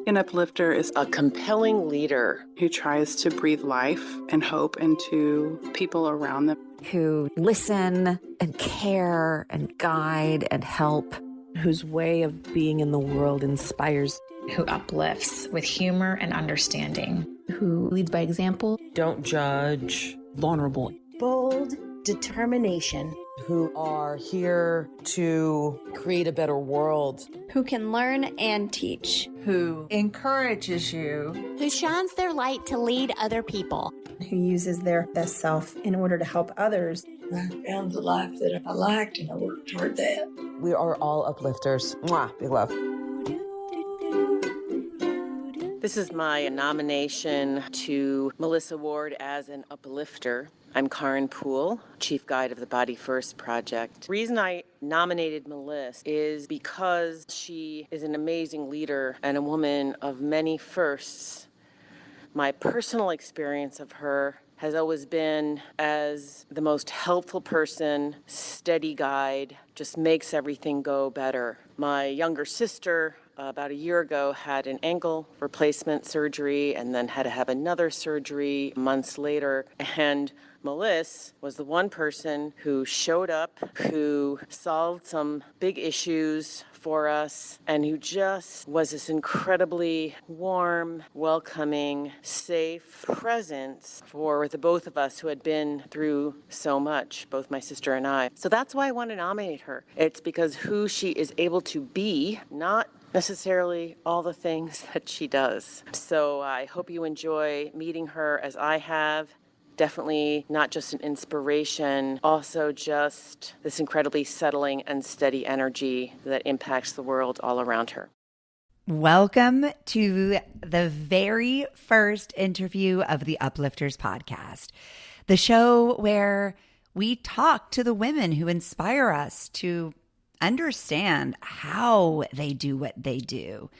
An uplifter is a compelling leader who tries to breathe life and hope into people around them. Who listen and care and guide and help. Whose way of being in the world inspires. Who uplifts with humor and understanding. Who leads by example. Don't judge. Vulnerable. Bold determination. Who are here to create a better world. Who can learn and teach. Who encourages you. Who shines their light to lead other people. Who uses their best self in order to help others. I found the life that I liked and I worked toward that. We are all uplifters. Mwah, big love. This is my nomination to Melissa Ward as an uplifter. I'm Karin Poole, Chief Guide of the Body First Project. The reason I nominated Melissa is because she is an amazing leader and a woman of many firsts. My personal experience of her has always been as the most helpful person, steady guide, just makes everything go better. My younger sister, about a year ago, had an ankle replacement surgery and then had to have another surgery months later. And Melissa was the one person who showed up, who solved some big issues for us, and who just was this incredibly warm, welcoming, safe presence for the both of us who had been through so much, both my sister and I. So that's why I want to nominate her. It's because who she is able to be, not necessarily all the things that she does. So I hope you enjoy meeting her as I have. Definitely not just an inspiration, also just this incredibly settling and steady energy that impacts the world all around her. Welcome to the very first interview of the Uplifters Podcast, the show where we talk to the women who inspire us to understand how they do what they do,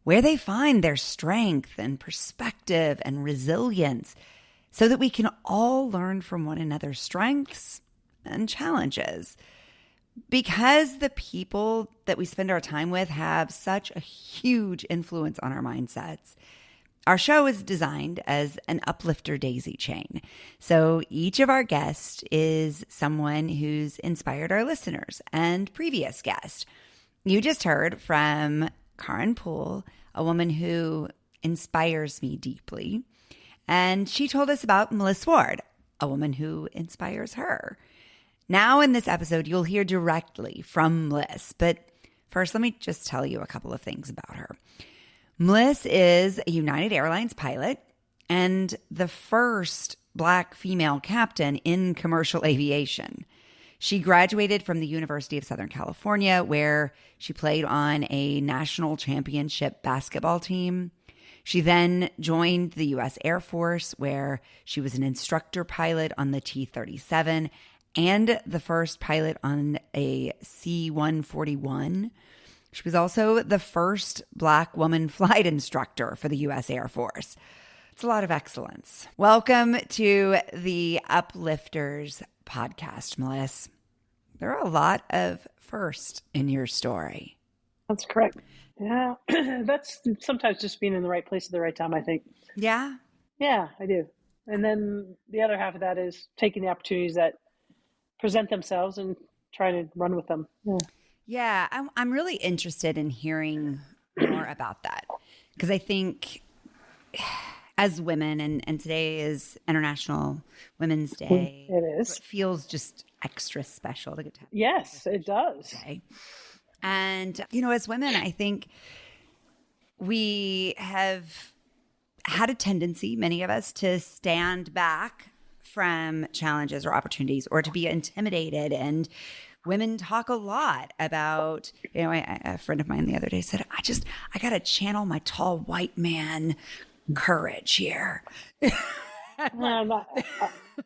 where they find their strength and perspective and resilience, so that we can all learn from one another's strengths and challenges. Because the people that we spend our time with have such a huge influence on our mindsets, our show is designed as an uplifter daisy chain. So each of our guests is someone who's inspired our listeners and previous guests. You just heard from Karin Poole, a woman who inspires me deeply. And she told us about Melissa Ward, a woman who inspires her. Now in this episode, you'll hear directly from Melissa. But first, let me just tell you a couple of things about her. Melissa is a United Airlines pilot and the first Black female captain in commercial aviation. She graduated from the University of Southern California, where she played on a national championship basketball team. She then joined the U.S. Air Force, where she was an instructor-pilot on the T-37 and the first pilot on a C-141. She was also the first Black woman flight instructor for the U.S. Air Force. It's a lot of excellence. Welcome to the Uplifters Podcast, Melissa. There are a lot of firsts in your story. That's correct. Yeah, that's sometimes just being in the right place at the right time, I think. Yeah? Yeah, I do. And then the other half of that is taking the opportunities that present themselves and trying to run with them. Yeah, I'm really interested in hearing more about that, because I think as women, and today is International Women's Day. It is. So it feels just extra special to get to have. Yes, it does. Day. And, as women, I think we have had a tendency, many of us, to stand back from challenges or opportunities or to be intimidated. And women talk a lot about, a friend of mine the other day said, I got to channel my tall white man courage here.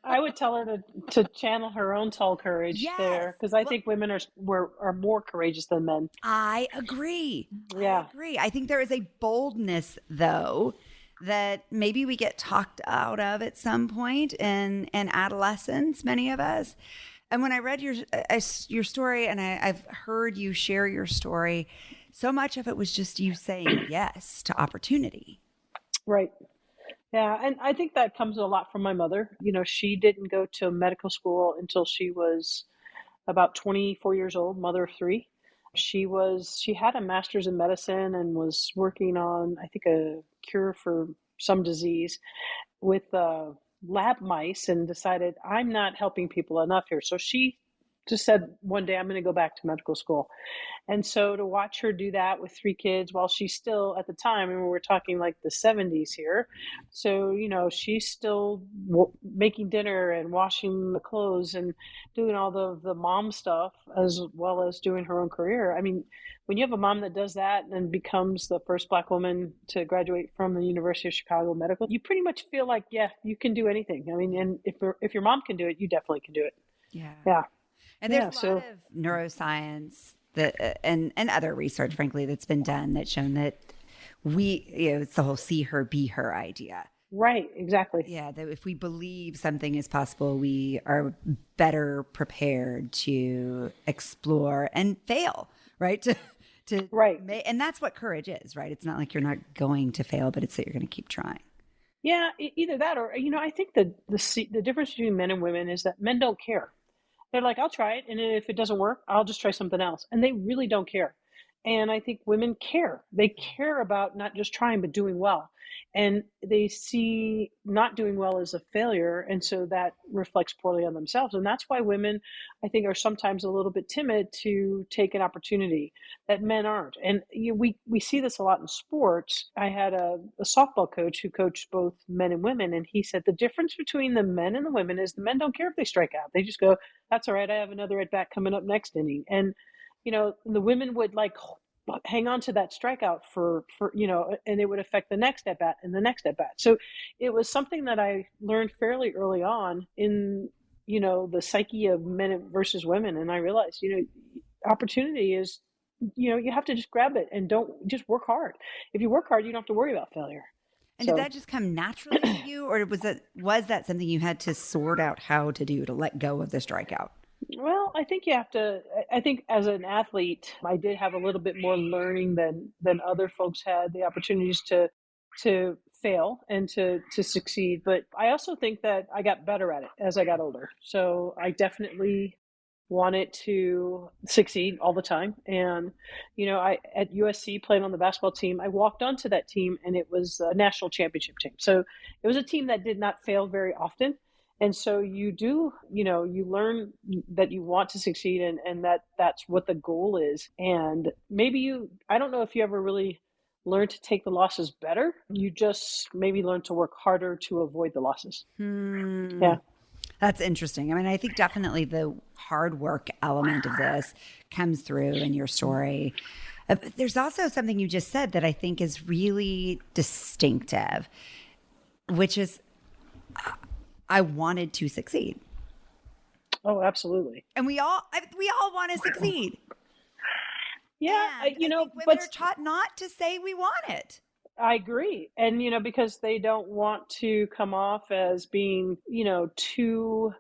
I would tell her to channel her own tall courage there, because I think women are more courageous than men. I agree. Yeah. I agree. I think there is a boldness, though, that maybe we get talked out of at some point in adolescence, many of us. And when I read your story, and I've heard you share your story so much of it was just you saying yes to opportunity. Right. Yeah. And I think that comes a lot from my mother. She didn't go to medical school until she was about 24 years old, mother of three. She had a master's in medicine and was working on, I think, a cure for some disease with lab mice, and decided, I'm not helping people enough here. So she just said, one day I'm going to go back to medical school. And so to watch her do that with three kids while she's still, at the time, and we're talking like the 70s here. So, she's still making dinner and washing the clothes and doing all the mom stuff, as well as doing her own career. I mean, when you have a mom that does that and becomes the first Black woman to graduate from the University of Chicago Medical, you pretty much feel like, yeah, you can do anything. I mean, and if your mom can do it, you definitely can do it. Yeah. Yeah. And there's a lot of neuroscience and other research, frankly, that's been done that's shown that it's the whole see her, be her idea. Right, exactly. Yeah, that if we believe something is possible, we are better prepared to explore and fail, right? Right. And that's what courage is, right? It's not like you're not going to fail, but it's that you're going to keep trying. Yeah, either that or, I think the difference between men and women is that men don't care. They're like, I'll try it, and if it doesn't work, I'll just try something else. And they really don't care. And I think women care. They care about not just trying, but doing well. And they see not doing well as a failure. And so that reflects poorly on themselves. And that's why women, I think, are sometimes a little bit timid to take an opportunity that men aren't. And we see this a lot in sports. I had a softball coach who coached both men and women. And he said the difference between the men and the women is the men don't care if they strike out. They just go, that's all right, I have another at bat coming up next inning. And the women would hang on to that strikeout for and it would affect the next at bat and the next at bat. So it was something that I learned fairly early on in the psyche of men versus women. And I realized opportunity is you have to just grab it and don't just work hard. If you work hard, you don't have to worry about failure. And did that just come naturally to you, or was that something you had to sort out how to do, to let go of the strikeout? Well, I think I think as an athlete, I did have a little bit more learning than other folks had, the opportunities to fail and to succeed. But I also think that I got better at it as I got older. So I definitely wanted to succeed all the time. And, I at USC playing on the basketball team, I walked onto that team and it was a national championship team. So it was a team that did not fail very often. And so you learn that you want to succeed and that's what the goal is. And maybe I don't know if you ever really learn to take the losses better. You just maybe learn to work harder to avoid the losses. Yeah. That's interesting. I mean, I think definitely the hard work element of this comes through in your story. There's also something you just said that I think is really distinctive, which is I wanted to succeed. Oh, absolutely. And we all want to succeed. Yeah, women are taught not to say we want it. I agree. And, because they don't want to come off as being, too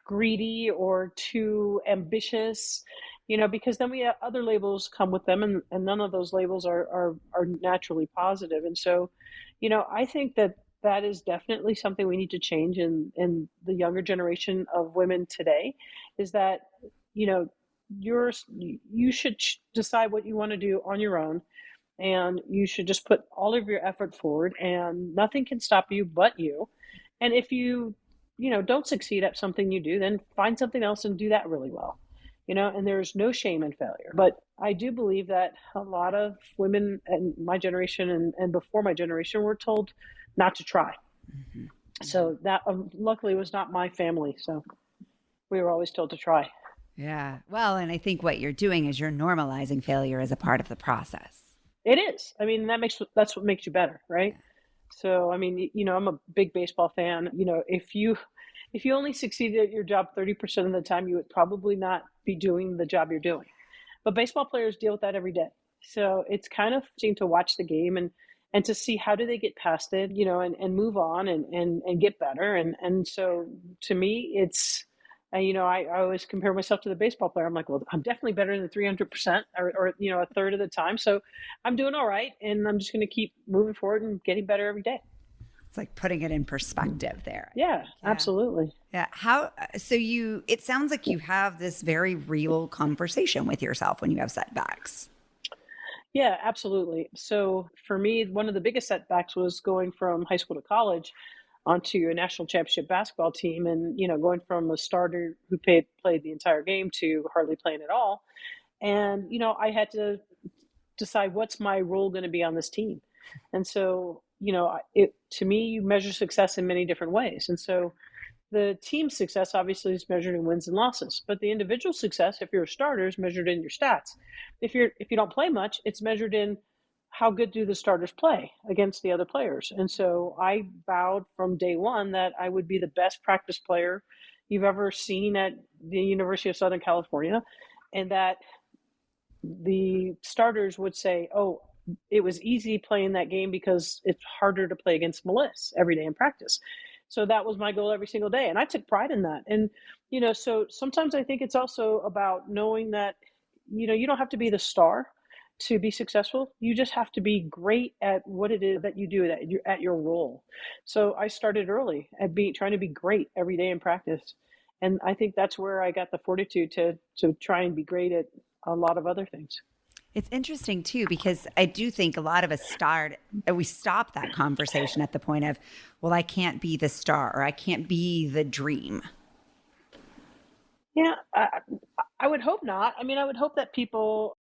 greedy or too ambitious, because then we have other labels come with them and none of those labels are naturally positive. And so, I think that is definitely something we need to change in the younger generation of women today, is that, you should decide what you want to do on your own. And you should just put all of your effort forward and nothing can stop you but you. And if you don't succeed at something you do, then find something else and do that really well, and there's no shame in failure. But I do believe that a lot of women in my generation and before my generation were told not to try. Mm-hmm. So that luckily was not my family. So we were always told to try. Yeah. Well, and I think what you're doing is you're normalizing failure as a part of the process. It is. I mean, that's what makes you better, right? Yeah. So, I mean, I'm a big baseball fan. If you only succeeded at your job 30% of the time, you would probably not be doing the job you're doing. But baseball players deal with that every day. So it's kind of interesting to watch the game and to see how do they get past it, and move on and get better. And so to me, it's And, I always compare myself to the baseball player. I'm like, well, I'm definitely better than 300% or a third of the time. So I'm doing all right. And I'm just going to keep moving forward and getting better every day. It's like putting it in perspective there. Yeah, absolutely. Yeah. It sounds like you have this very real conversation with yourself when you have setbacks. Yeah, absolutely. So for me, one of the biggest setbacks was going from high school to college onto a national championship basketball team, and going from a starter who played the entire game to hardly playing at all. And I had to decide, what's my role going to be on this team. And so to me, you measure success in many different ways. And so the team success obviously is measured in wins and losses, but the individual success, if you're a starter, is measured in your stats. If you don't play much, it's measured in how good do the starters play against the other players. And so I vowed from day one that I would be the best practice player you've ever seen at the University of Southern California, and that the starters would say, oh, it was easy playing that game because it's harder to play against Melissa every day in practice. So that was my goal every single day. And I took pride in that. And, so sometimes I think it's also about knowing that, you don't have to be the star to be successful. You just have to be great at what it is that you do, at your role. So I started early at trying to be great every day in practice. And I think that's where I got the fortitude to try and be great at a lot of other things. It's interesting too, because I do think a lot of us we stop that conversation at the point of, well, I can't be the star, or I can't be the dream. Yeah, I would hope not. I mean, I would hope that people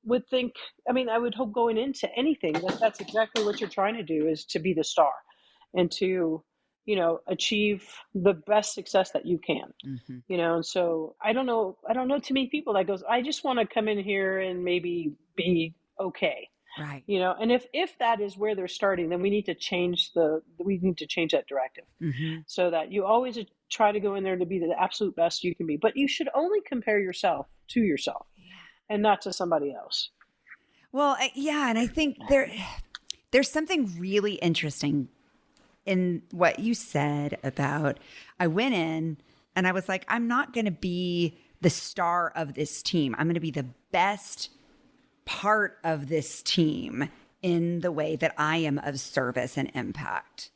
would think, I would hope going into anything that's exactly what you're trying to do, is to be the star and to, achieve the best success that you can, and so I don't know too many people that goes, I just want to come in here and maybe be okay. Right. And if that is where they're starting, then we need to change that directive, so that you always try to go in there to be the absolute best you can be. But you should only compare yourself to yourself and not to somebody else. Well, yeah. And I think there's something really interesting in what you said about, I went in and I was like, I'm not going to be the star of this team. I'm going to be the best part of this team in the way that I am of service and impact.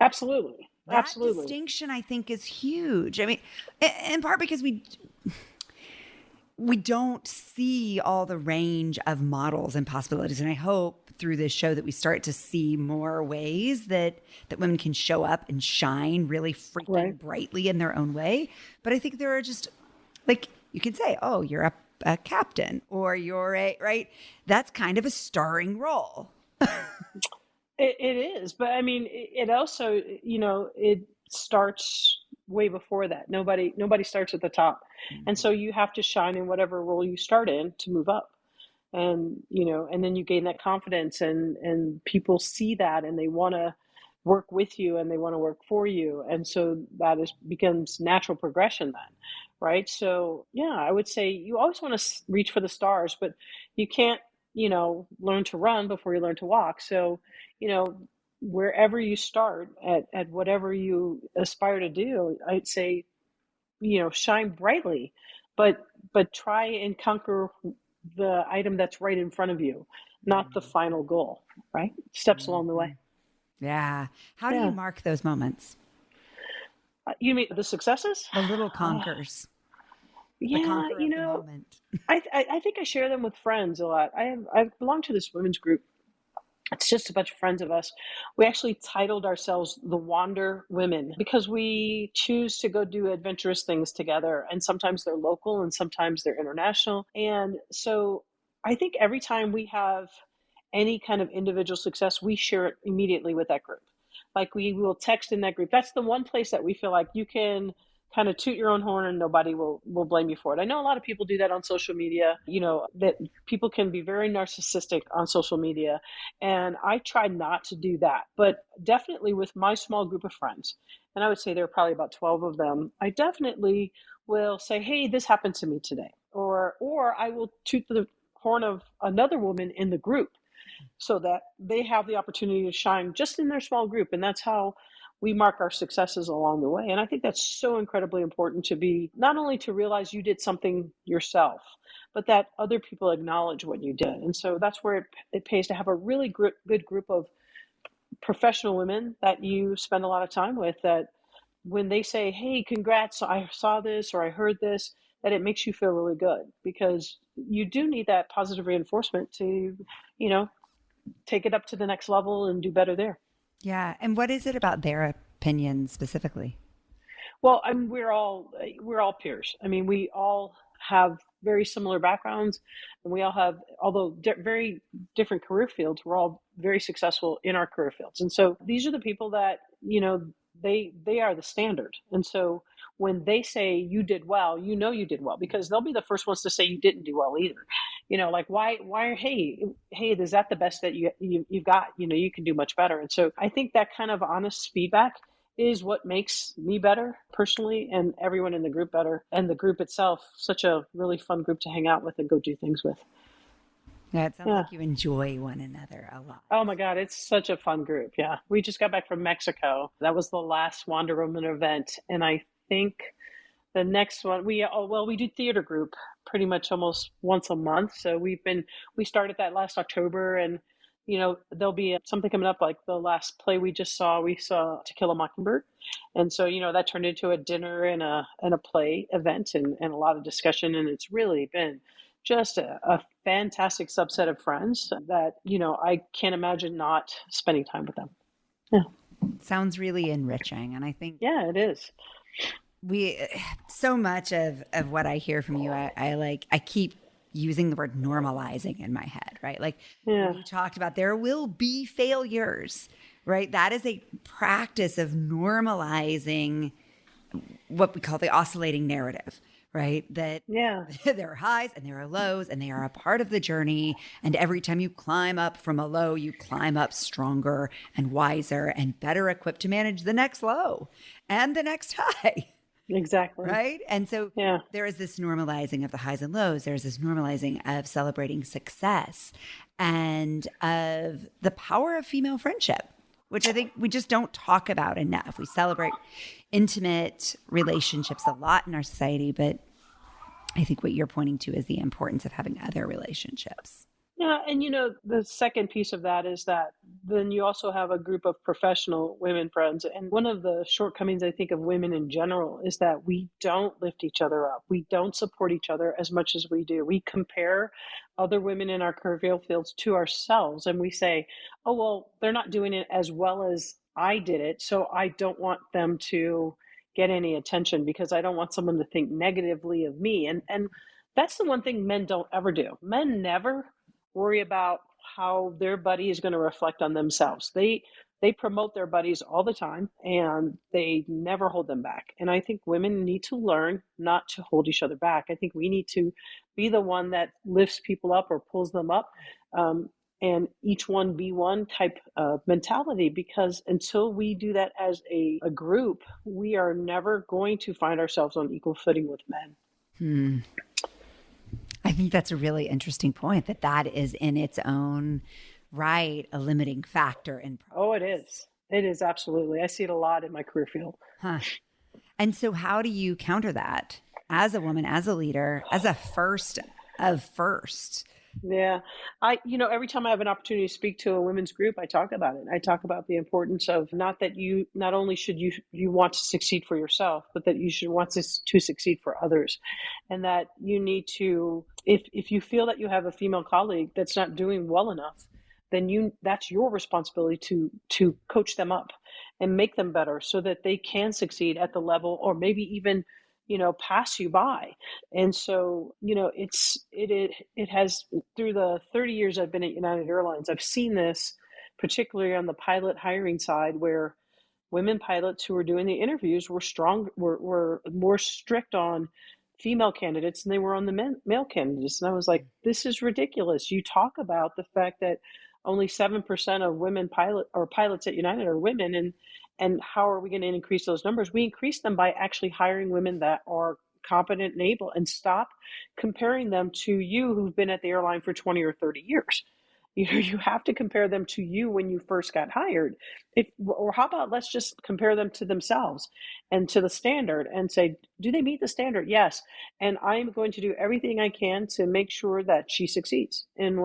Absolutely. That distinction, I think, is huge. I mean, in part because we don't see all the range of models and possibilities. And I hope through this show that we start to see more ways that women can show up and shine really freaking brightly in their own way. But I think there are just, like, you can say, oh, you're a captain, or you're right? That's kind of a starring role. It is. But I mean, it also, it starts way before that. Nobody starts at the top. And so you have to shine in whatever role you start in to move up. And, and then you gain that confidence, and people see that, and they want to work with you, and they want to work for you. And so that becomes natural progression then. Right. So, yeah, I would say you always want to reach for the stars, but you can't, learn to run before you learn to walk. So, wherever you start at whatever you aspire to do, I'd say, shine brightly, but try and conquer the item that's right in front of you, not the final goal, right? Steps along the way. Yeah. How do you mark those moments? You mean the successes? The little conquers. Yeah, I think I share them with friends a lot. I belong to this women's group. It's just a bunch of friends of us. We actually titled ourselves the Wander Women because we choose to go do adventurous things together. And sometimes they're local and sometimes they're international. And so I think every time we have any kind of individual success, we share it immediately with that group. Like we will text in that group. That's the one place that we feel like you can kind of toot your own horn and nobody will blame you for it. I know a lot of people do that on social media, that people can be very narcissistic on social media. And I try not to do that, but definitely with my small group of friends, and I would say there are probably about 12 of them, I definitely will say, hey, this happened to me today. Or I will toot the horn of another woman in the group so that they have the opportunity to shine just in their small group. And that's how we mark our successes along the way. And I think that's so incredibly important, to be not only to realize you did something yourself, but that other people acknowledge what you did. And so that's where it pays to have a really good group of professional women that you spend a lot of time with, that when they say, hey, congrats, I saw this or I heard this, that it makes you feel really good, because you do need that positive reinforcement to, take it up to the next level and do better there. Yeah. And what is it about their opinion specifically? Well, we're all peers. I mean, we all have very similar backgrounds, and we all have, although very different career fields, we're all very successful in our career fields. And so these are the people that, they are the standard. And so when they say you did well, you did well, because they'll be the first ones to say you didn't do well either. Like why, hey, is that the best that you've got? You can do much better. And so I think that kind of honest feedback is what makes me better personally, and everyone in the group better, and the group itself such a really fun group to hang out with and go do things with. Yeah, it sounds like you enjoy one another a lot. Oh my God, it's such a fun group. Yeah, we just got back from Mexico. That was the last Wonder Woman event, and I think the next one we do theater group pretty much almost once a month. So we started that last October, and there'll be something coming up, like the last play we saw To Kill a Mockingbird. And so, that turned into a dinner and a play event and a lot of discussion. And it's really been just a fantastic subset of friends that, I can't imagine not spending time with them. Yeah. Sounds really enriching. And I think, yeah, it is. So much of what I hear from you, I keep using the word normalizing in my head, right? Like when you talked about there will be failures, right? That is a practice of normalizing what we call the oscillating narrative, right? That there are highs and there are lows, and they are a part of the journey. And every time you climb up from a low, you climb up stronger and wiser and better equipped to manage the next low and the next high. Exactly. Right. And so there is this normalizing of the highs and lows. There's this normalizing of celebrating success and of the power of female friendship, which I think we just don't talk about enough. We celebrate intimate relationships a lot in our society, but I think what you're pointing to is the importance of having other relationships. Yeah. And, the second piece of that is that then you also have a group of professional women friends. And one of the shortcomings, I think, of women in general is that we don't lift each other up. We don't support each other as much as we do. We compare other women in our career fields to ourselves, and we say, oh, well, they're not doing it as well as I did it, so I don't want them to get any attention because I don't want someone to think negatively of me. And that's the one thing men don't ever do. Men never worry about how their buddy is going to reflect on themselves. They promote their buddies all the time, and they never hold them back. And I think women need to learn not to hold each other back. I think we need to be the one that lifts people up or pulls them up, and each one be one type of mentality, because until we do that as a group, we are never going to find ourselves on equal footing with men. I think that's a really interesting point, that is in its own right a limiting factor in progress. Oh, it is. It is, absolutely. I see it a lot in my career field. Huh. And so how do you counter that as a woman, as a leader, as a first of first? Yeah. Every time I have an opportunity to speak to a women's group, I talk about it. I talk about the importance of not only should you want to succeed for yourself, but that you should want to succeed for others. And that you need to, if you feel that you have a female colleague that's not doing well enough, then that's your responsibility to coach them up and make them better so that they can succeed at the level, or maybe even pass you by. And so, it has, through the 30 years I've been at United Airlines, I've seen this particularly on the pilot hiring side, where women pilots who were doing the interviews were more strict on female candidates than they were on the male candidates. And I was like, this is ridiculous. You talk about the fact that only 7% of women pilots at United are women, and how are we going to increase those numbers? We increase them by actually hiring women that are competent and able, and stop comparing them to you who've been at the airline for 20 or 30 years. You have to compare them to you when you first got hired. Or how about let's just compare them to themselves and to the standard and say, do they meet the standard? Yes. And I'm going to do everything I can to make sure that she succeeds in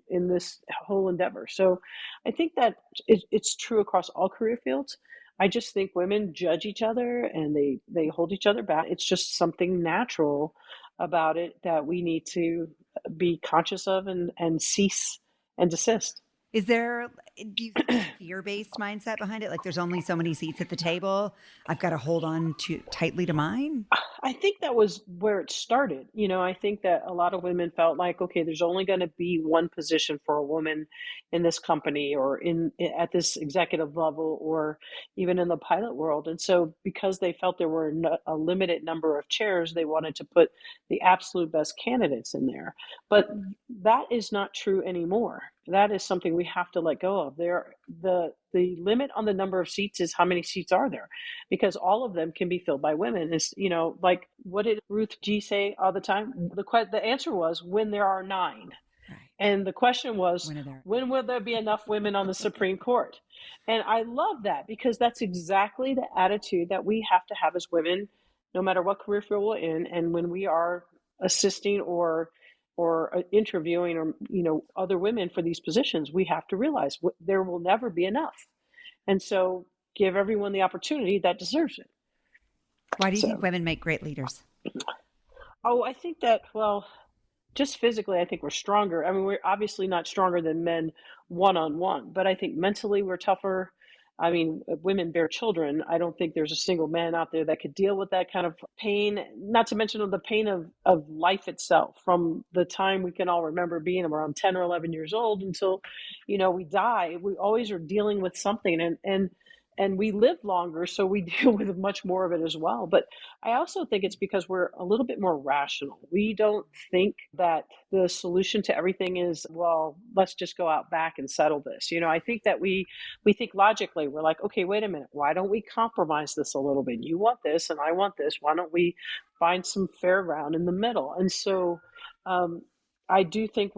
this whole endeavor. So I think that it's true across all career fields. I just think women judge each other and they hold each other back. It's just something natural about it that we need to be conscious of and cease and desist. Do you think a fear-based mindset behind it? Like there's only so many seats at the table. I've got to hold on tightly to mine. I think that was where it started. I think that a lot of women felt like, okay, there's only going to be one position for a woman in this company or at this executive level or even in the pilot world. And so because they felt there were a limited number of chairs, they wanted to put the absolute best candidates in there. But that is not true anymore. That is something we have to let go of. The limit on the number of seats is how many seats are there, because all of them can be filled by women. Is like what did Ruth G say all the time? The answer was when there are 9. Right. And the question was, when will there be enough women on the Supreme Court? And I love that because that's exactly the attitude that we have to have as women, no matter what career field we're in. And when we are assisting or interviewing or other women for these positions, we have to realize there will never be enough. And so give everyone the opportunity that deserves it. Why do you think women make great leaders? Oh, I think that, just physically, I think we're stronger. I mean, we're obviously not stronger than men one-on-one, but I think mentally we're tougher. I mean, women bear children. I don't think there's a single man out there that could deal with that kind of pain, not to mention the pain of life itself, from the time we can all remember being around 10 or 11 years old until, we die. We always are dealing with something and we live longer, so we deal with much more of it as well. But I also think it's because we're a little bit more rational. We don't think that the solution to everything is, well, let's just go out back and settle this. I think that we think logically. We're like, okay, wait a minute. Why don't we compromise this a little bit? You want this and I want this. Why don't we find some fair ground in the middle? And so I do think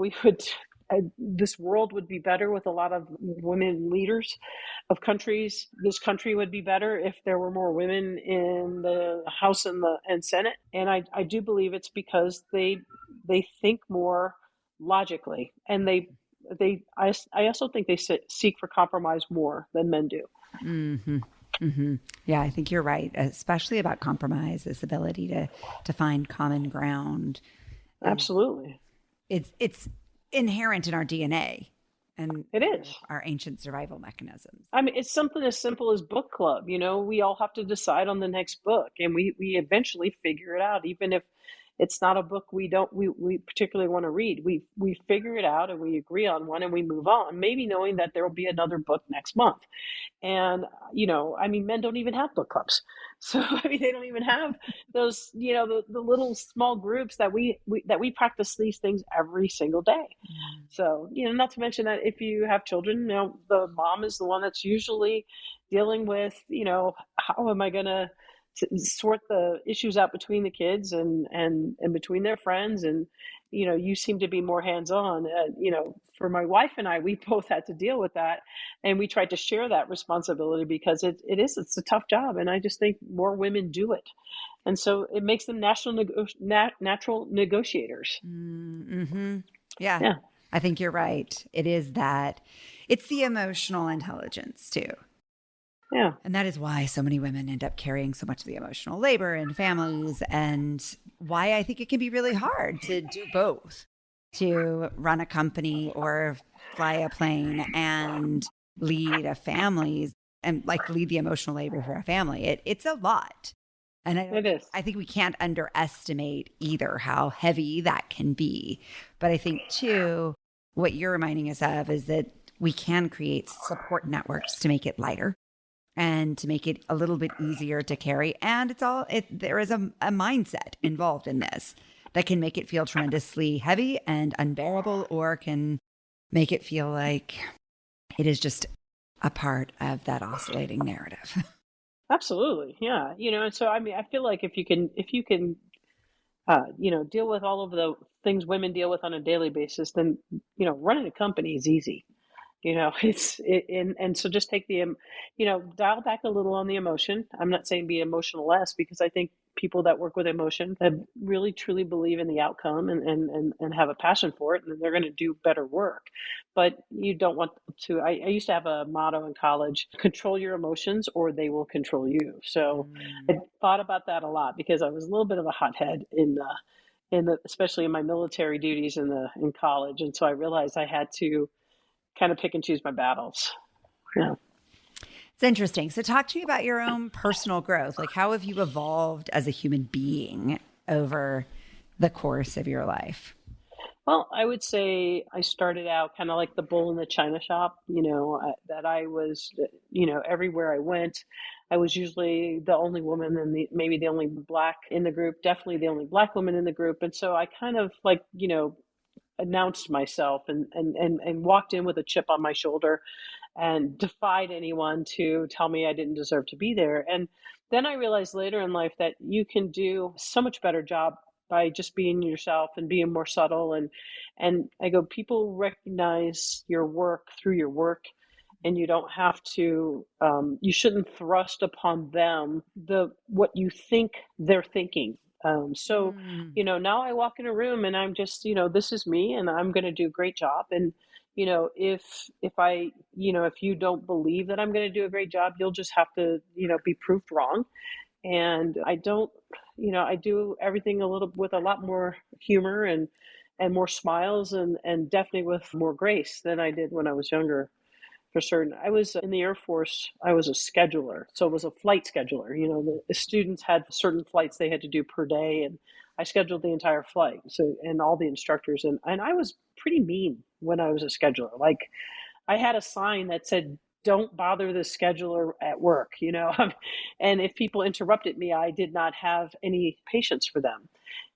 this world would be better with a lot of women leaders of countries. This country would be better if there were more women in the House and Senate. And I do believe it's because they think more logically, and I also think they seek for compromise more than men do. Mm-hmm. Mm-hmm. Yeah, I think you're right, especially about compromise, this ability to find common ground. Absolutely. It's inherent in our DNA and it is our ancient survival mechanisms. I mean, it's something as simple as book club. We all have to decide on the next book, and we eventually figure it out, even if it's not a book we particularly want to read. We figure it out and we agree on one and we move on, maybe knowing that there will be another book next month. And men don't even have book clubs, so they don't even have those the little small groups that we practice these things every single day. So not to mention that if you have children, the mom is the one that's usually dealing with how am I going to sort the issues out between the kids and between their friends. And you seem to be more hands-on. For my wife and I, we both had to deal with that, and we tried to share that responsibility because it's a tough job, and I just think more women do it, and so it makes them natural negotiators. Mm-hmm. Yeah, I think you're right. It's the emotional intelligence too. Yeah. And that is why so many women end up carrying so much of the emotional labor in families, and why I think it can be really hard to do both, to run a company or fly a plane and lead a family and lead the emotional labor for a family. It's a lot. And it is. I think we can't underestimate either how heavy that can be. But I think too, what you're reminding us of is that we can create support networks to make it lighter and to make it a little bit easier to carry. And there is a mindset involved in this that can make it feel tremendously heavy and unbearable, or can make it feel like it is just a part of that oscillating narrative. Absolutely. Yeah. And so, I feel like if you can deal with all of the things women deal with on a daily basis, then, running a company is easy. And so just take dial back a little on the emotion. I'm not saying be emotional less, because I think people that work with emotion that really truly believe in the outcome and have a passion for it, and they're going to do better work. But you don't want to, I used to have a motto in college: control your emotions or they will control you. So I thought about that a lot, because I was a little bit of a hothead especially in my military duties in college. And so I realized I had to kind of pick and choose my battles. Yeah. It's interesting. So talk to me about your own personal growth. Like, how have you evolved as a human being over the course of your life? Well, I would say I started out kind of like the bull in the china shop, that I was, everywhere I went, I was usually the only woman and maybe the only Black in the group, definitely the only Black woman in the group. And so I kind of announced myself and walked in with a chip on my shoulder and defied anyone to tell me I didn't deserve to be there. And then I realized later in life that you can do so much better job by just being yourself and being more subtle. And I go, people recognize your work through your work, and you don't have to, you shouldn't thrust upon them what you think they're thinking. Now I walk in a room and I'm just, this is me and I'm going to do a great job. And, if you don't believe that I'm going to do a great job, you'll just have to, be proved wrong. And I don't, I do everything with a lot more humor and more smiles and definitely with more grace than I did when I was younger. For certain. I was in the Air Force. I was a scheduler. So it was a flight scheduler. The students had certain flights they had to do per day, and I scheduled the entire flight. So, and all the instructors. And I was pretty mean when I was a scheduler. Like, I had a sign that said, "Don't bother the scheduler at work," and if people interrupted me, I did not have any patience for them.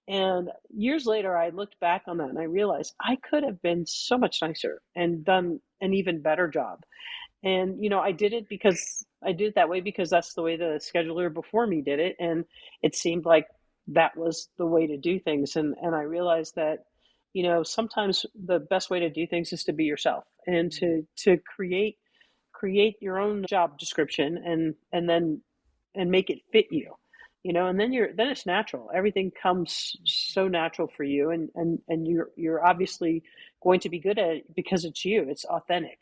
And years later, I looked back on that and I realized I could have been so much nicer and done an even better job. And, I did it that way because that's the way the scheduler before me did it. And it seemed like that was the way to do things. And I realized that, sometimes the best way to do things is to be yourself and to create your own job description and then make it fit you. And then it's natural. Everything comes so natural for you, and you're obviously going to be good at it because it's you. It's authentic,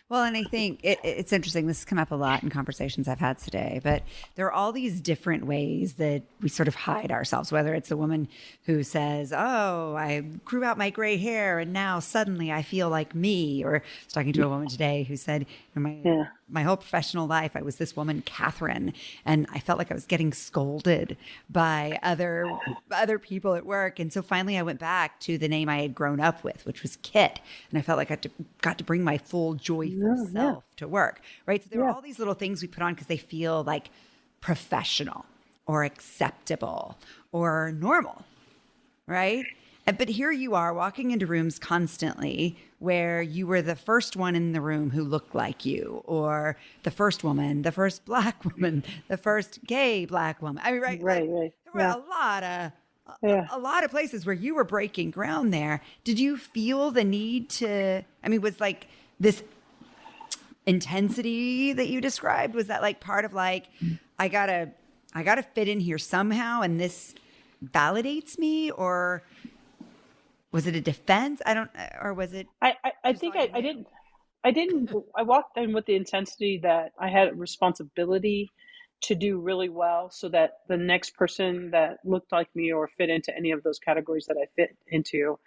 Well, and I think it's interesting. This has come up a lot in conversations I've had today, but there are all these different ways that we sort of hide ourselves, whether it's a woman who says, "Oh, I grew out my gray hair and now suddenly I feel like me," or I was talking to a woman today who said, my whole professional life, I was this woman, Catherine, and I felt like I was getting scolded by other people at work. And so finally I went back to the name I had grown up with, which was Kit. And I felt like I got to bring my full joyful self to work, right? So there are all these little things we put on because they feel like professional or acceptable or normal, right? But here you are walking into rooms constantly where you were the first one in the room who looked like you, or the first woman, the first Black woman, the first gay Black woman. I mean, right. There were a lot of places where you were breaking ground there. Did you feel the need was like this intensity that you described, was that like part of like, I gotta fit in here somehow and this validates me, or was it a defense? Or was it? I think I didn't. I walked in with the intensity that I had a responsibility to do really well, so that the next person that looked like me or fit into any of those categories that I fit into,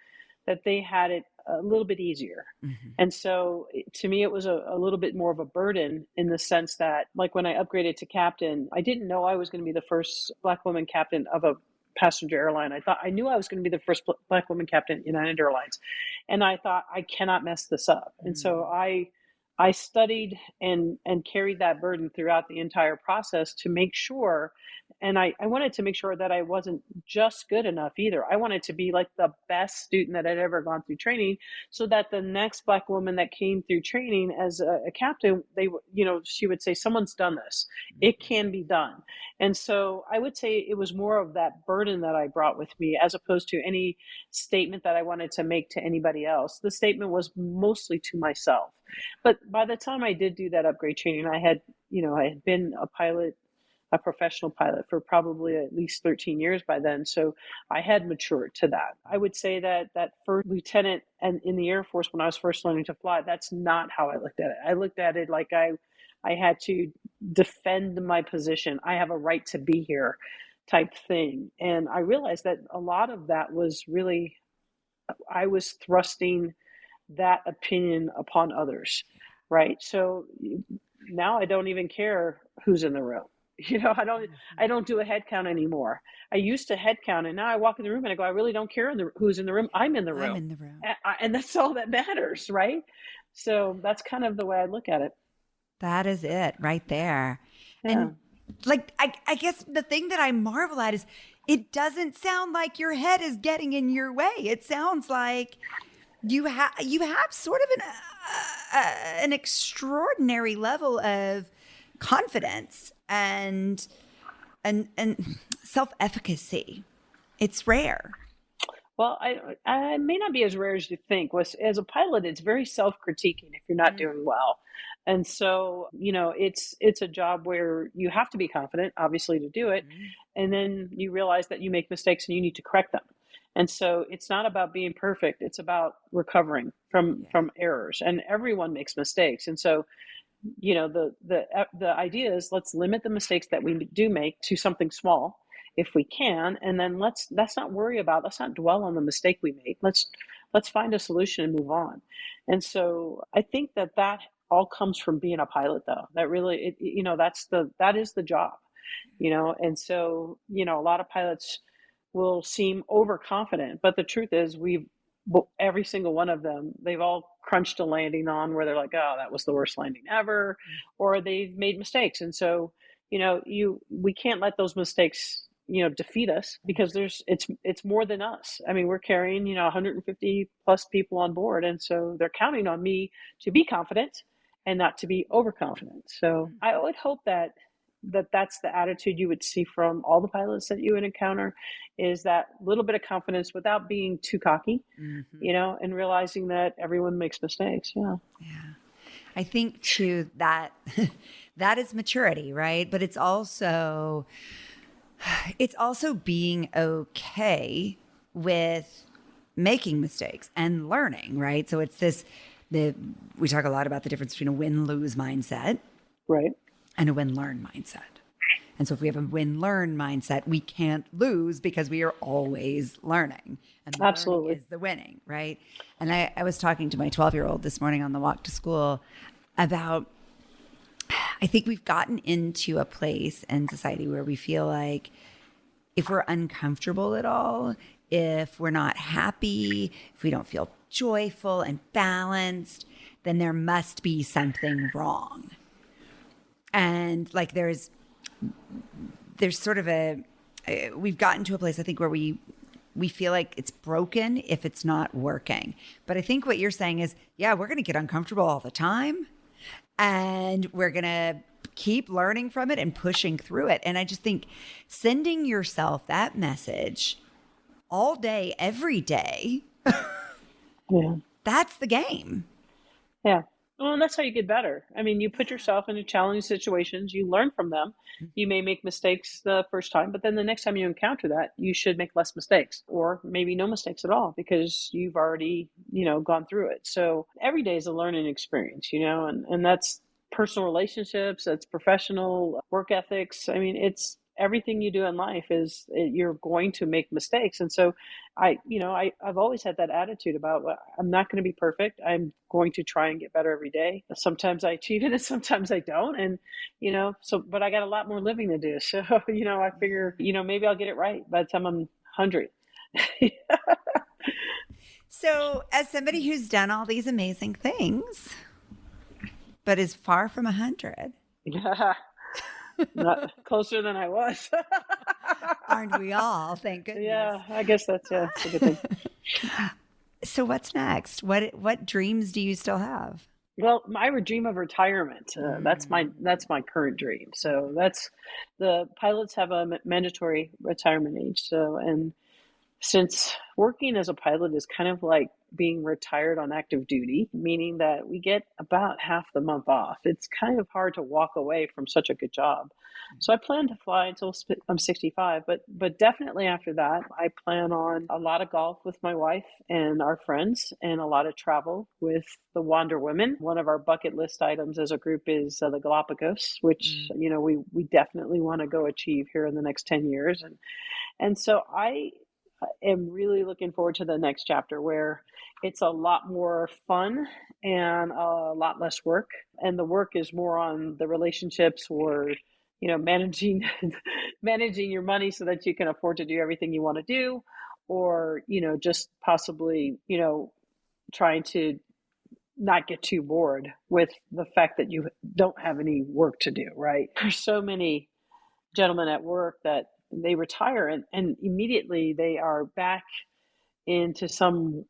that they had it a little bit easier. Mm-hmm. And so to me, it was a little bit more of a burden, in the sense that, like, when I upgraded to captain, I didn't know I was going to be the first Black woman captain of a passenger airline. I knew I was going to be the first Black woman captain at United Airlines. And I thought, I cannot mess this up. And so I I studied and carried that burden throughout the entire process to make sure, and I wanted to make sure that I wasn't just good enough either. I wanted to be like the best student that had ever gone through training, so that the next Black woman that came through training as a captain, she would say, someone's done this. It can be done. And so I would say it was more of that burden that I brought with me, as opposed to any statement that I wanted to make to anybody else. The statement was mostly to myself. But by the time I did do that upgrade training, I had been a professional pilot for probably at least 13 years by then. So I had matured to that. I would say that first lieutenant and in the Air Force, when I was first learning to fly, that's not how I looked at it. I looked at it like I had to defend my position. I have a right to be here type thing. And I realized that a lot of that was really, I was thrusting that opinion upon others, right? So now I don't even care who's in the room. I don't do a head count anymore. I used to head count, and now I walk in the room and I go, I really don't care who's in the room. I'm in the room. I'm in the room. And that's all that matters, right? So that's kind of the way I look at it. That is it right there. Yeah. And I guess the thing that I marvel at is it doesn't sound like your head is getting in your way. It sounds like you have sort of an extraordinary level of confidence and self-efficacy. It's rare. Well, I may not be as rare as you think. As a pilot, it's very self-critiquing if you're not doing well. And so, it's a job where you have to be confident, obviously, to do it. And then you realize that you make mistakes and you need to correct them. And so it's not about being perfect. It's about recovering from errors. And everyone makes mistakes. And so, the idea is, let's limit the mistakes that we do make to something small if we can. And then let's not dwell on the mistake we made. Let's find a solution and move on. And so I think that all comes from being a pilot, though. That really, that is the job, and so, a lot of pilots will seem overconfident, but the truth is every single one of them, they've all crunched a landing on where they're like, oh, that was the worst landing ever, or they've made mistakes. And so, we can't let those mistakes, defeat us, because it's more than us. I mean, we're carrying, 150 plus people on board. And so they're counting on me to be confident and not to be overconfident. So I would hope that's the attitude you would see from all the pilots that you would encounter, is that little bit of confidence without being too cocky, and realizing that everyone makes mistakes. Yeah. I think too that is maturity, right? But it's also being okay with making mistakes and learning, right? So it's we talk a lot about the difference between a win-lose mindset, right, and a win-learn mindset. And so if we have a win-learn mindset, we can't lose because we are always learning. And the absolutely learning is the winning, right? And I was talking to my 12-year-old this morning on the walk to school about, I think we've gotten into a place in society where we feel like if we're uncomfortable at all, if we're not happy, if we don't feel joyful and balanced, then there must be something wrong. And like there's sort of we've gotten to a place, I think, where we feel like it's broken if it's not working. But I think what you're saying is, yeah, we're going to get uncomfortable all the time, and we're going to keep learning from it and pushing through it. And I just think sending yourself that message all day, every day, that's the game. Yeah. Well, and that's how you get better. I mean, you put yourself into challenging situations, you learn from them. You may make mistakes the first time, but then the next time you encounter that, you should make less mistakes, or maybe no mistakes at all, because you've already, gone through it. So every day is a learning experience, and that's personal relationships, that's professional work ethics. I mean, it's everything you do in life you're going to make mistakes. And so I've always had that attitude about, well, I'm not going to be perfect. I'm going to try and get better every day. Sometimes I achieve it and sometimes I don't. And, but I got a lot more living to do. So, I figure, maybe I'll get it right by the time I'm 100. So as somebody who's done all these amazing things, but is far from 100. Yeah. Not closer than I was. Aren't we all? Thank goodness. Yeah, I guess that's a good thing. So what's next? What dreams do you still have? Well, I would dream of retirement. That's my current dream. So that's the pilots have a mandatory retirement age. So, and since working as a pilot is kind of like being retired on active duty, meaning that we get about half the month off, it's kind of hard to walk away from such a good job. So I plan to fly until I'm 65, but definitely after that, I plan on a lot of golf with my wife and our friends, and a lot of travel with the Wander Women. One of our bucket list items as a group is the Galapagos, which we definitely want to go achieve here in the next 10 years, and so I am really looking forward to the next chapter where it's a lot more fun and a lot less work, and the work is more on the relationships or managing your money so that you can afford to do everything you want to do, or just possibly trying to not get too bored with the fact that you don't have any work to do, right? There's so many gentlemen at work that they retire and immediately they are back into some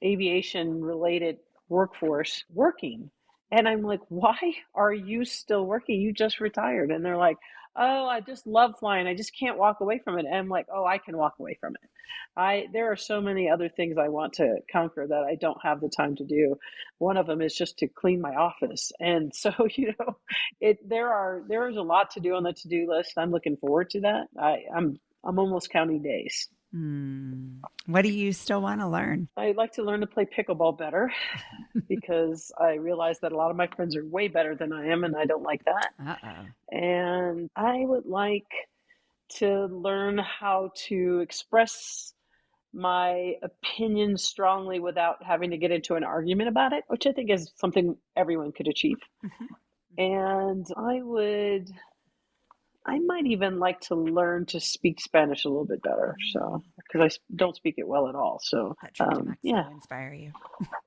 aviation related workforce working. And I'm like, why are you still working? You just retired. And they're like, oh, I just love flying. I just can't walk away from it. And I'm like, oh, I can walk away from it. There are so many other things I want to conquer that I don't have the time to do. One of them is just to clean my office. And so, there is a lot to do on the to-do list. I'm looking forward to that. I'm almost counting days. What do you still want to learn? I'd like to learn to play pickleball better because I realize that a lot of my friends are way better than I am, and I don't like that. And I would like to learn how to express my opinion strongly without having to get into an argument about it, which I think is something everyone could achieve. And I might even like to learn to speak Spanish a little bit better. So, because I don't speak it well at all. So, that trip to Mexico inspire you?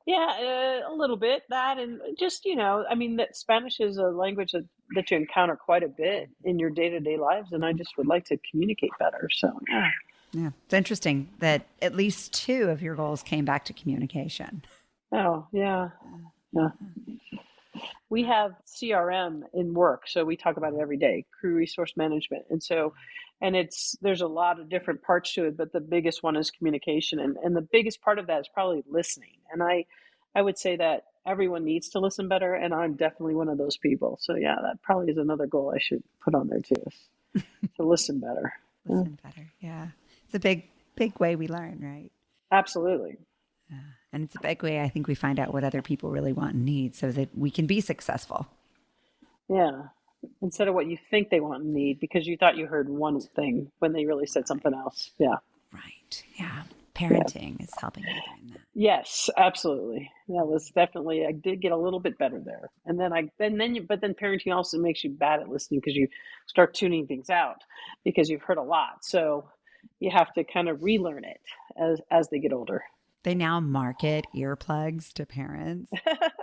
Yeah, a little bit that, and just that Spanish is a language that you encounter quite a bit in your day-to-day lives, and I just would like to communicate better. So, yeah, it's interesting that at least 2 of your goals came back to communication. Oh, yeah. We have CRM in work, so we talk about it every day, crew resource management. And so, there's a lot of different parts to it, but the biggest one is communication. And the biggest part of that is probably listening. And I would say that everyone needs to listen better, and I'm definitely one of those people. So yeah, that probably is another goal I should put on there too, is to listen better. Listen better, yeah. It's a big way we learn, right? Absolutely. Yeah. And it's a big way I think we find out what other people really want and need so that we can be successful. Yeah. Instead of what you think they want and need because you thought you heard one thing when they really said something else. Yeah. Right. Yeah. Parenting is helping me learn that. Yes, absolutely. That was definitely, I did get a little bit better there. And then but then parenting also makes you bad at listening because you start tuning things out because you've heard a lot. So you have to kind of relearn it as they get older. They now market earplugs to parents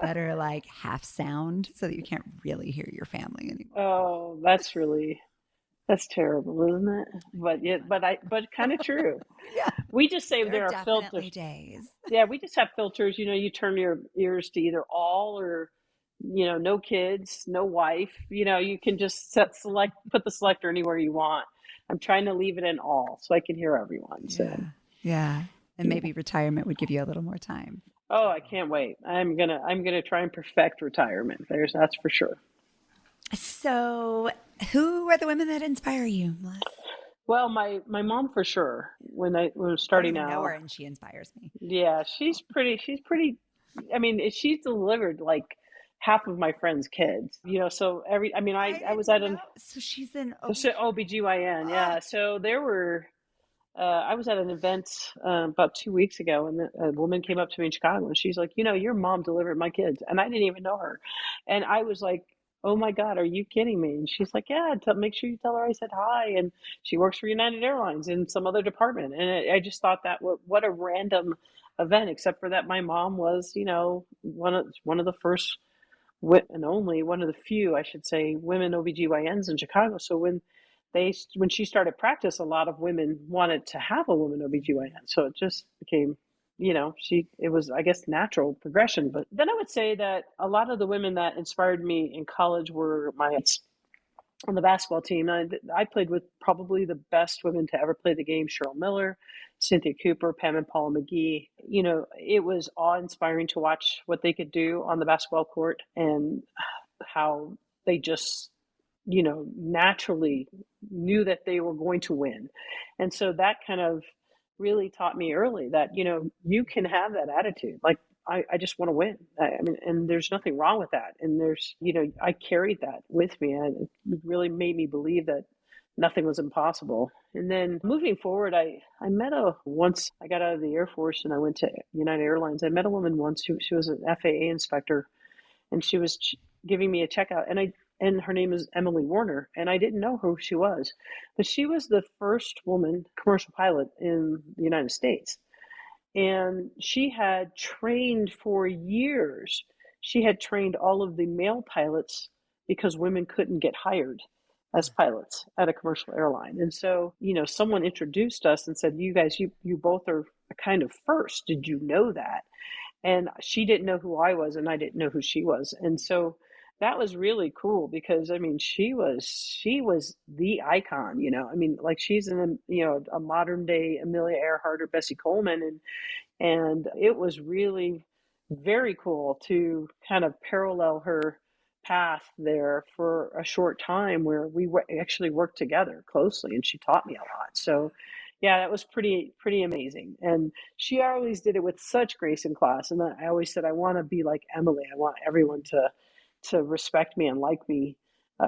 that are like half sound so that you can't really hear your family anymore. Oh, that's terrible, isn't it? But kind of true. Yeah. We just say there are filters. Days. Yeah, we just have filters. You turn your ears to either all or, no kids, no wife. You can just put the selector anywhere you want. I'm trying to leave it in all so I can hear everyone. So yeah. And maybe retirement would give you a little more time. Oh, I can't wait. I'm gonna try and perfect retirement. That's for sure. So, who are the women that inspire you, Melissa? Well, my mom for sure. When I was starting out, I know her and she inspires me. Yeah, she's pretty. I mean, she's delivered like half of my friends' kids. So I was at an. So she's an OBGYN. Yeah. So there were. I was at an event about 2 weeks ago, and a woman came up to me in Chicago, and she's like, your mom delivered my kids, and I didn't even know her. And I was like, oh my God, are you kidding me? And she's like, yeah, make sure you tell her I said hi. And she works for United Airlines in some other department. And I just thought that what a random event, except for that my mom was, one of the first and only one of the few, I should say, women OBGYNs in Chicago. So when she started practice, a lot of women wanted to have a woman OBGYN. So it just became, it was, I guess, natural progression. But then I would say that a lot of the women that inspired me in college were on the basketball team. I played with probably the best women to ever play the game: Cheryl Miller, Cynthia Cooper, Pam and Paula McGee. It was awe-inspiring to watch what they could do on the basketball court and how they just, naturally knew that they were going to win. And so that kind of really taught me early that, you can have that attitude. Like, I just want to win. I mean, and there's nothing wrong with that. And there's, I carried that with me, and it really made me believe that nothing was impossible. And then moving forward, once I got out of the Air Force and I went to United Airlines, I met a woman once she was an FAA inspector, and she was giving me a checkout, and her name is Emily Warner, and I didn't know who she was, but she was the first woman commercial pilot in the United States. And she had trained for years. She had trained all of the male pilots because women couldn't get hired as pilots at a commercial airline. And so, someone introduced us and said, you guys, you both are kind of first. Did you know that? And she didn't know who I was, and I didn't know who she was. And so that was really cool because, I mean, she was the icon, I mean, like, she's a modern day Amelia Earhart or Bessie Coleman. And it was really very cool to kind of parallel her path there for a short time where we actually worked together closely, and she taught me a lot. So yeah, that was pretty amazing. And she always did it with such grace in class. And I always said, I want to be like Emily. I want everyone to respect me and like me,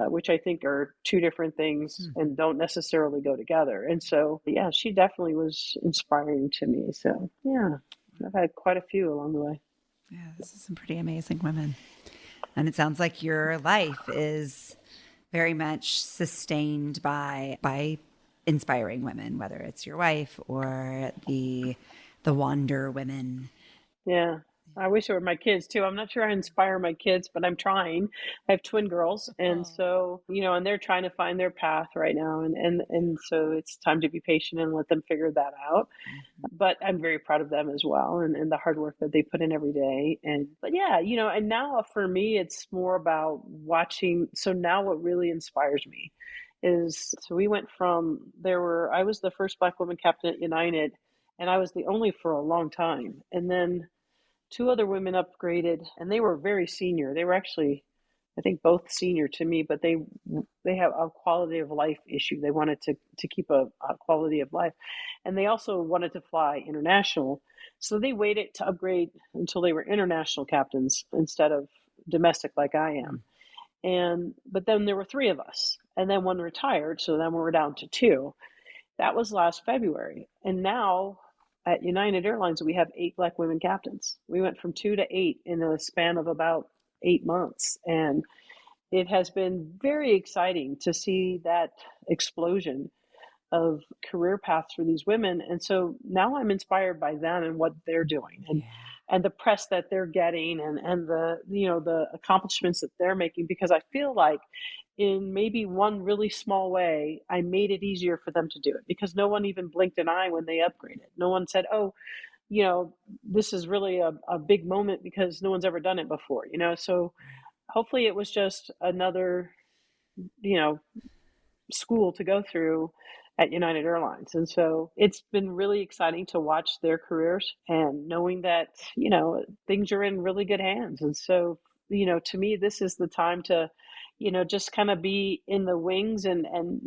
which I think are two different things and don't necessarily go together. And so, yeah, she definitely was inspiring to me. So, yeah, I've had quite a few along the way. Yeah, this is some pretty amazing women. And it sounds like your life is very much sustained by inspiring women, whether it's your wife or the Wander women. Yeah. I wish it were my kids too. I'm not sure I inspire my kids, but I'm trying. I have twin girls, and so, and they're trying to find their path right now. And so it's time to be patient and let them figure that out. But I'm very proud of them as well, and the hard work that they put in every day. But yeah, and now for me, it's more about watching. So now what really inspires me is, so we went from, I was the first Black woman captain at United, and I was the only for a long time. And then two other women upgraded, and they were very senior. They were actually, I think, both senior to me, but they have a quality of life issue. They wanted to keep a quality of life. And they also wanted to fly international. So they waited to upgrade until they were international captains instead of domestic like I am. But then there were three of us, and then one retired. So then we were down to two. That was last February. And now at United Airlines, we have 8 Black women captains. We went from 2 to 8 in a span of about 8 months. And it has been very exciting to see that explosion of career paths for these women. And so now I'm inspired by them and what they're doing, and the press that they're getting, and the accomplishments that they're making, because I feel like in maybe one really small way, I made it easier for them to do it, because no one even blinked an eye when they upgraded. No one said, oh, this is really a big moment because no one's ever done it before, so hopefully it was just another, school to go through at United Airlines. And so it's been really exciting to watch their careers and knowing that, things are in really good hands. And so, to me, this is the time to, just kind of be in the wings and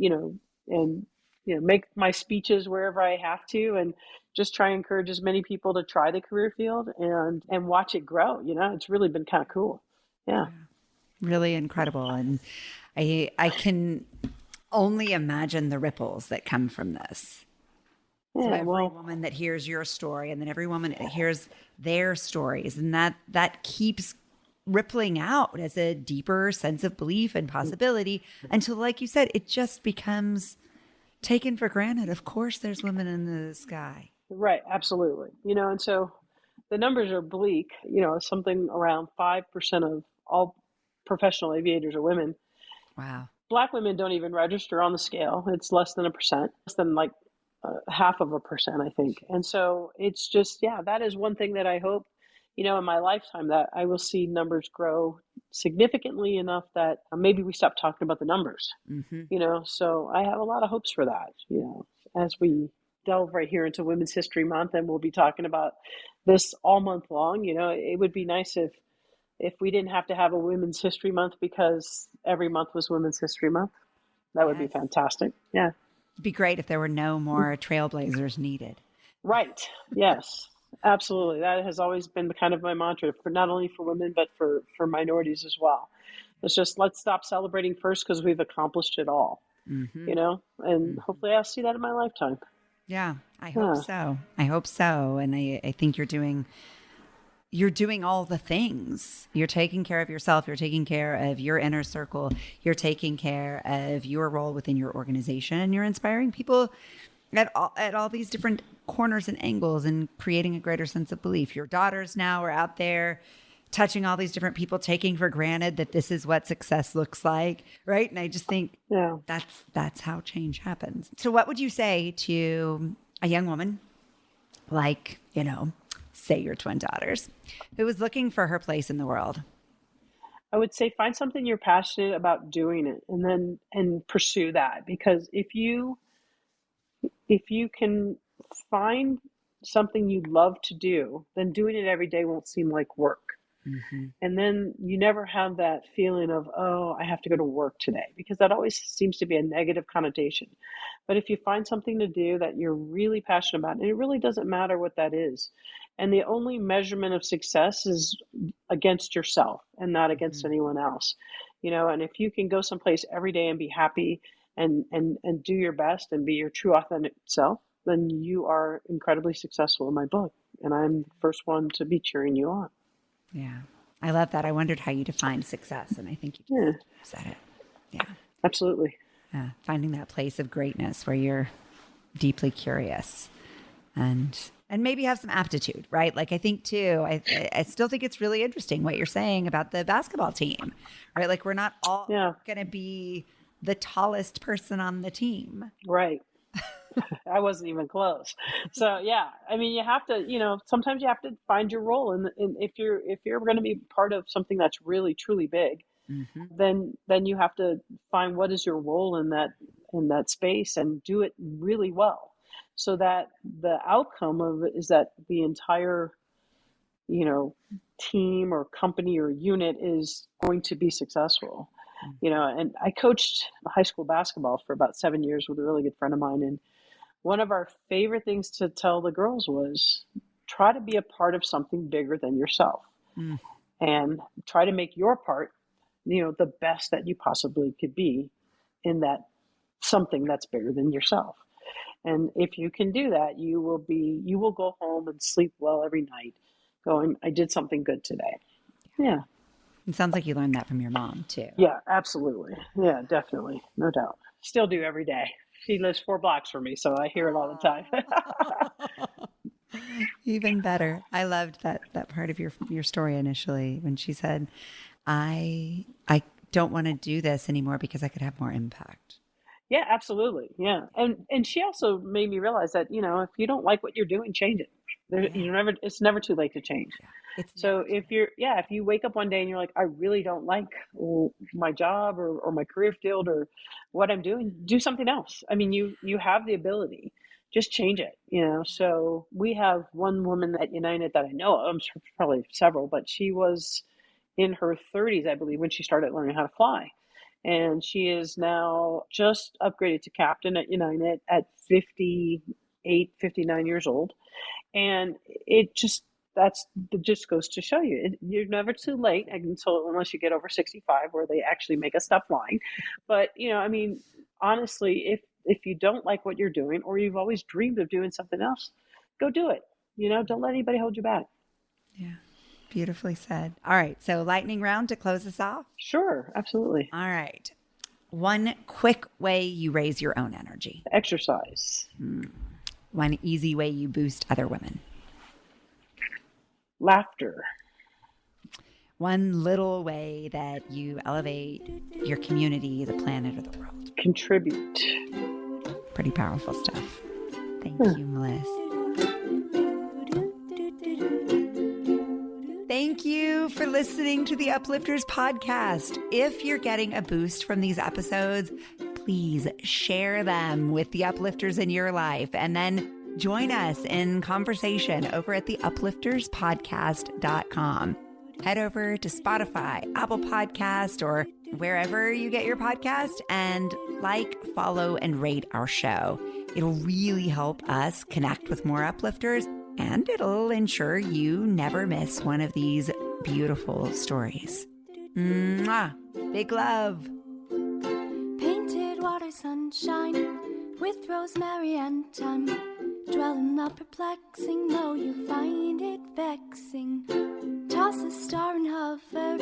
make my speeches wherever I have to, and just try and encourage as many people to try the career field and watch it grow. It's really been kind of cool. Yeah. Really incredible. And I can only imagine the ripples that come from this. So every woman that hears your story, and then every woman that hears their stories, and that keeps rippling out as a deeper sense of belief and possibility until, like you said, it just becomes taken for granted. Of course, there's women in the sky. Right. Absolutely. And so the numbers are bleak, something around 5% of all professional aviators are women. Wow. Black women don't even register on the scale. It's less than 1%, less than like 0.5%, I think. And so it's just, that is one thing that I hope, in my lifetime, that I will see numbers grow significantly enough that maybe we stop talking about the numbers, so I have a lot of hopes for that, as we delve right here into Women's History Month, and we'll be talking about this all month long. It would be nice if we didn't have to have a Women's History Month because every month was Women's History Month. That would be fantastic. Yeah. It'd be great if there were no more trailblazers needed. Right. Yes, absolutely. That has always been kind of my mantra, for not only for women, but for minorities as well. It's just, let's stop celebrating first because we've accomplished it all, and hopefully I'll see that in my lifetime. Yeah, I hope so. I hope so. And I think you're doing all the things. You're taking care of yourself. You're taking care of your inner circle. You're taking care of your role within your organization. And you're inspiring people at all these different corners and angles and creating a greater sense of belief. Your daughters now are out there touching all these different people, taking for granted that this is what success looks like, right? And I just think that's how change happens. So what would you say to a young woman like, say your twin daughters, who was looking for her place in the world? I would say find something you're passionate about doing it, and pursue that. Because if you can find something you love to do, then doing it every day won't seem like work. Mm-hmm. And then you never have that feeling of, oh, I have to go to work today, because that always seems to be a negative connotation. But if you find something to do that you're really passionate about, and it really doesn't matter what that is, and the only measurement of success is against yourself and not against anyone else, and if you can go someplace every day and be happy and do your best and be your true authentic self, then you are incredibly successful in my book. And I'm the first one to be cheering you on. Yeah. I love that. I wondered how you define success, and I think you just said it. Yeah. Absolutely. Yeah. Finding that place of greatness where you're deeply curious and maybe have some aptitude, right? Like, I think too, I still think it's really interesting what you're saying about the basketball team, right? Like, we're not all going to be the tallest person on the team. Right. I wasn't even close. So I mean, you have to, sometimes you have to find your role. And if you're going to be part of something that's really, truly big, then you have to find what is your role in that space and do it really well, so that the outcome of it is that the entire, team or company or unit is going to be successful. And I coached high school basketball for about 7 years with a really good friend of mine. And one of our favorite things to tell the girls was, try to be a part of something bigger than yourself, and try to make your part, the best that you possibly could be in that something that's bigger than yourself. And if you can do that, you will go home and sleep well every night going, I did something good today. Yeah. It sounds like you learned that from your mom too. Yeah, absolutely. Yeah, definitely. No doubt. Still do every day. She lives 4 blocks from me, so I hear it all the time. Even better. I loved that part of your story initially when she said, I don't want to do this anymore because I could have more impact. Yeah, absolutely. Yeah. And she also made me realize that, if you don't like what you're doing, change it. It's never too late to change. Yeah. So if you wake up one day and you're like, I really don't like my job or my career field or what I'm doing, do something else. I mean, you have the ability, just change it, So we have one woman at United that I know of, probably several, but she was in her 30s, I believe, when she started learning how to fly. And she is now just upgraded to captain at United at 58, 59 years old. And it just goes to show you, you're never too late unless you get over 65, where they actually make us stop flying. But, honestly, if you don't like what you're doing, or you've always dreamed of doing something else, go do it. Don't let anybody hold you back. Yeah. Beautifully said. All right. So lightning round to close us off. Sure. Absolutely. All right. One quick way you raise your own energy. Exercise. One easy way you boost other women. Laughter. one little way that you elevate your community, the planet, or the world. Contribute. Pretty powerful stuff. Thank you, Melissa. Thank you for listening to the Uplifters Podcast. If you're getting a boost from these episodes, please share them with the uplifters in your life, and then join us in conversation over at the uplifterspodcast.com. Head over to Spotify, Apple Podcast, or wherever you get your podcast, and like, follow, and rate our show. It'll really help us connect with more uplifters, and it'll ensure you never miss one of these beautiful stories. Mwah! Big love. Painted water sunshine with rosemary and thyme. Dwell in the perplexing, though you find it vexing. Toss a star and hover,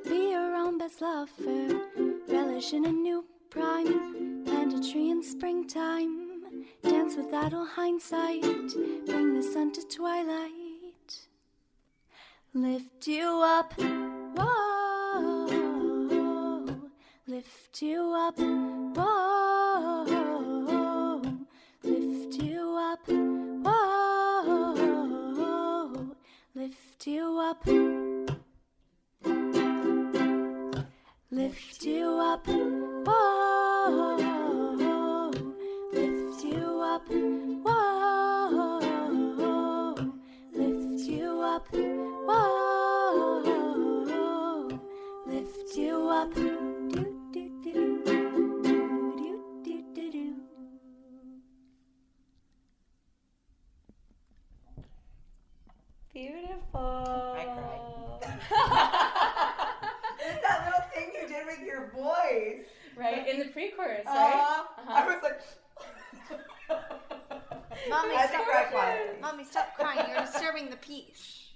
be your own best lover. Relish in a new prime, plant a tree in springtime. Dance with idle hindsight, bring the sun to twilight. Lift you up, whoa. Lift you up, whoa. Lift you up, whoa. Lift you up. Lift you up, whoa. Lift you up, whoa. Lift you up, whoa. Lift you up. Beautiful. I cried. It's that little thing you did with your voice. Right, in the pre-chorus, right? I was like... Mommy, I had to cry quietly. Mommy, stop crying. You're disturbing the peace.